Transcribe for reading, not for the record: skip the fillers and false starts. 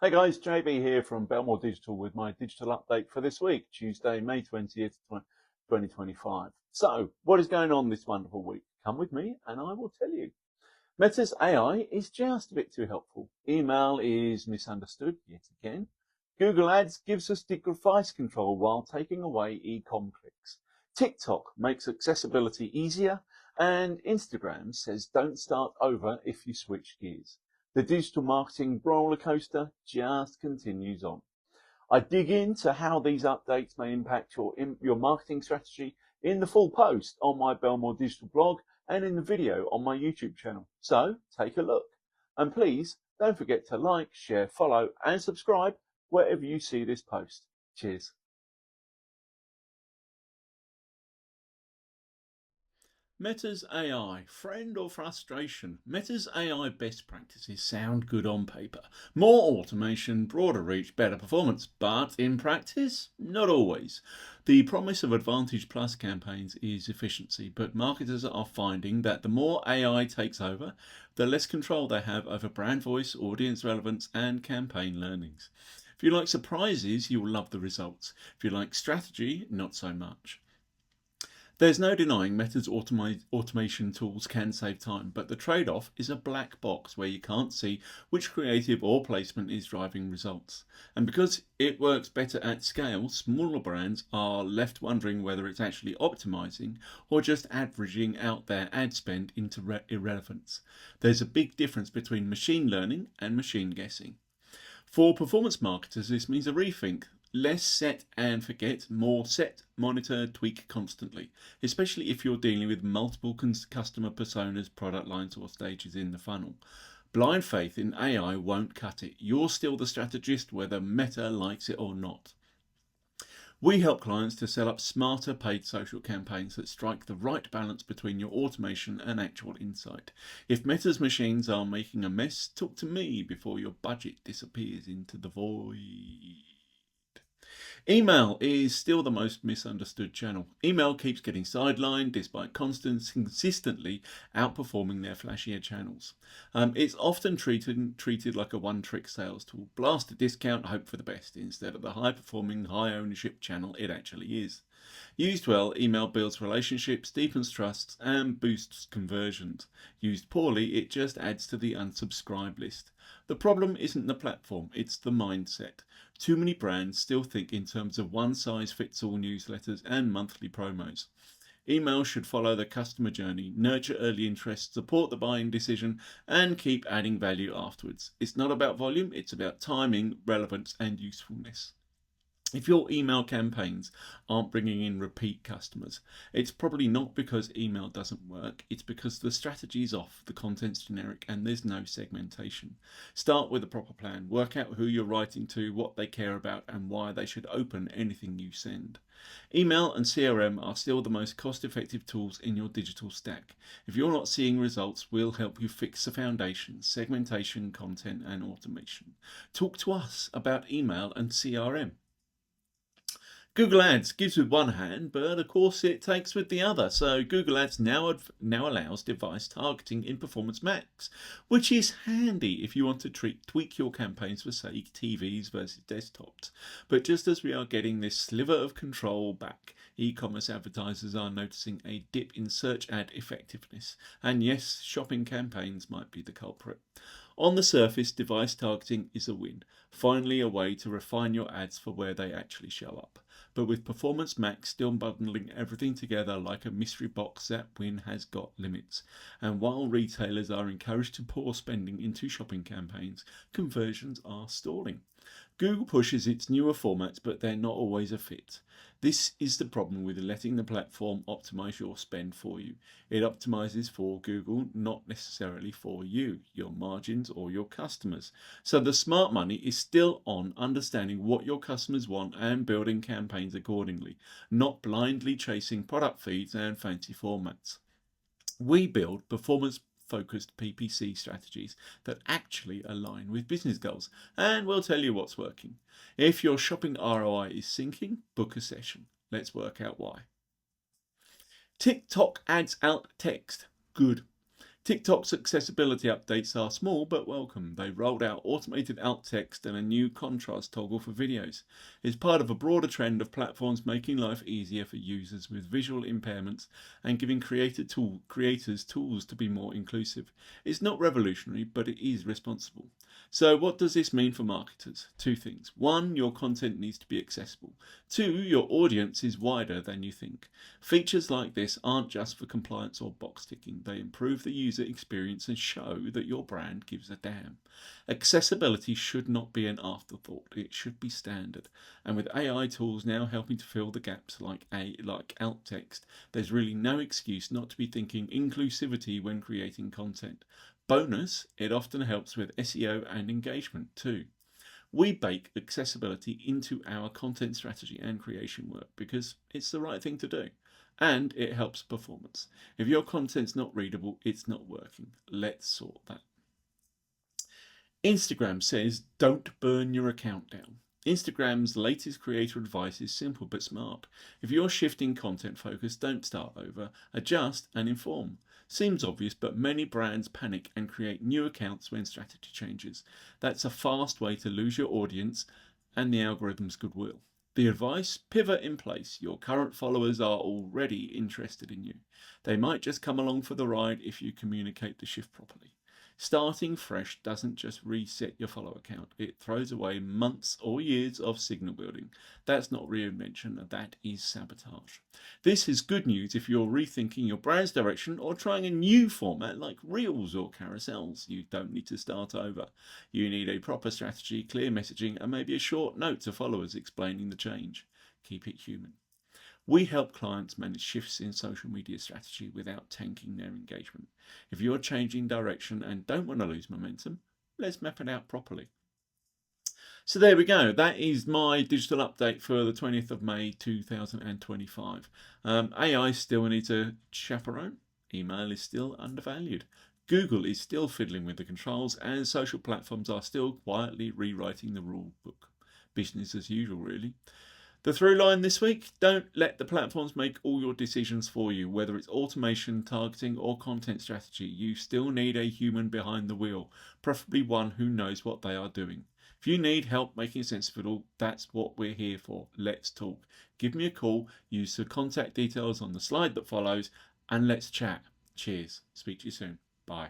Hey guys, JB here from Belmore Digital with my digital update for this week, Tuesday, May 20th, 2025. So, what is going on this wonderful week? Come with me and I will tell you. Meta's AI is just a bit too helpful. Email is misunderstood yet again. Google Ads gives us device control while taking away Ecomm clicks. TikTok makes accessibility easier, and Instagram says don't start over if you switch gears. The digital marketing roller coaster just continues on. I dig into how these updates may impact your marketing strategy in the full post on my Belmore Digital blog and in the video on my YouTube channel. So take a look. And please don't forget to like, share, follow and subscribe wherever you see this post. Cheers. Meta's AI, friend or frustration? Meta's AI best practices sound good on paper. More automation, broader reach, better performance. But in practice, not always. The promise of Advantage Plus campaigns is efficiency, but marketers are finding that the more AI takes over, the less control they have over brand voice, audience relevance, and campaign learnings. If you like surprises, you will love the results. If you like strategy, not so much. There's no denying Meta's automation tools can save time, but the trade-off is a black box where you can't see which creative or placement is driving results. And because it works better at scale, smaller brands are left wondering whether it's actually optimizing or just averaging out their ad spend into irrelevance. There's a big difference between machine learning and machine guessing. For performance marketers, this means a rethink. Less set and forget, more set, monitor, tweak constantly, especially if you're dealing with multiple customer personas, product lines, or stages in the funnel. Blind faith in AI won't cut it. You're still the strategist whether Meta likes it or not. We help clients to set up smarter paid social campaigns that strike the right balance between your automation and actual insight. If Meta's machines are making a mess, talk to me before your budget disappears into the void. Email is still the most misunderstood channel. Email keeps getting sidelined despite consistently outperforming their flashier channels. It's often treated like a one-trick sales tool. Blast a discount, hope for the best, instead of the high-performing, high-ownership channel it actually is. Used well, email builds relationships, deepens trusts, and boosts conversions. Used poorly, it just adds to the unsubscribe list. The problem isn't the platform, it's the mindset. Too many brands still think in terms of one-size-fits-all newsletters and monthly promos. Email should follow the customer journey, nurture early interest, support the buying decision, and keep adding value afterwards. It's not about volume, it's about timing, relevance, and usefulness. If your email campaigns aren't bringing in repeat customers, it's probably not because email doesn't work, it's because the strategy is off, the content's generic, and there's no segmentation. Start with a proper plan, work out who you're writing to, what they care about, and why they should open anything you send. Email and CRM are still the most cost-effective tools in your digital stack. If you're not seeing results, we'll help you fix the foundations: segmentation, content, and automation. Talk to us about email and CRM. Google Ads gives with one hand, but of course it takes with the other. So Google Ads now allows device targeting in Performance Max, which is handy if you want to tweak your campaigns for, say, TVs versus desktops. But just as we are getting this sliver of control back, e-commerce advertisers are noticing a dip in search ad effectiveness. And yes, shopping campaigns might be the culprit. On the surface, device targeting is a win. Finally, a way to refine your ads for where they actually show up. But with Performance Max still bundling everything together like a mystery box, that win has got limits. And while retailers are encouraged to pour spending into shopping campaigns, conversions are stalling. Google pushes its newer formats, but they're not always a fit. This is the problem with letting the platform optimize your spend for you. It optimizes for Google, not necessarily for you, your margins, or your customers. So the smart money is still on understanding what your customers want and building campaigns accordingly, not blindly chasing product feeds and fancy formats. We build performance-focused PPC strategies that actually align with business goals, and we'll tell you what's working. If your shopping ROI is sinking, book a session. Let's work out why. TikTok adds out text. Good. TikTok's accessibility updates are small but welcome. They rolled out automated alt text and a new contrast toggle for videos. It's part of a broader trend of platforms making life easier for users with visual impairments and giving creators tools to be more inclusive. It's not revolutionary, but it is responsible. So what does this mean for marketers? Two things. One, your content needs to be accessible. Two, your audience is wider than you think. Features like this aren't just for compliance or box ticking. They improve the user experience and show that your brand gives a damn. Accessibility should not be an afterthought. It should be standard. And with AI tools now helping to fill the gaps like alt text, there's really no excuse not to be thinking inclusivity when creating content. Bonus, it often helps with SEO and engagement too. We bake accessibility into our content strategy and creation work because it's the right thing to do. And it helps performance. If your content's not readable, it's not working. Let's sort that. Instagram says, don't burn your account down. Instagram's latest creator advice is simple but smart. If you're shifting content focus, don't start over, adjust and inform. Seems obvious, but many brands panic and create new accounts when strategy changes. That's a fast way to lose your audience and the algorithm's goodwill. The advice, pivot in place. Your current followers are already interested in you. They might just come along for the ride if you communicate the shift properly. Starting fresh doesn't just reset your follower count, it throws away months or years of signal building. That's not reinvention, that is sabotage. This is good news if you're rethinking your brand's direction or trying a new format like reels or carousels. You don't need to start over. You need a proper strategy, clear messaging, and maybe a short note to followers explaining the change. Keep it human. We help clients manage shifts in social media strategy without tanking their engagement. If you're changing direction and don't want to lose momentum, let's map it out properly. So there we go. That is my digital update for the 20th of May 2025. AI still needs a chaperone. Email is still undervalued. Google is still fiddling with the controls, and social platforms are still quietly rewriting the rule book. Business as usual, really. The through line this week, don't let the platforms make all your decisions for you, whether it's automation, targeting or content strategy. You still need a human behind the wheel, preferably one who knows what they are doing. If you need help making sense of it all, that's what we're here for. Let's talk. Give me a call, use the contact details on the slide that follows, and let's chat. Cheers. Speak to you soon. Bye.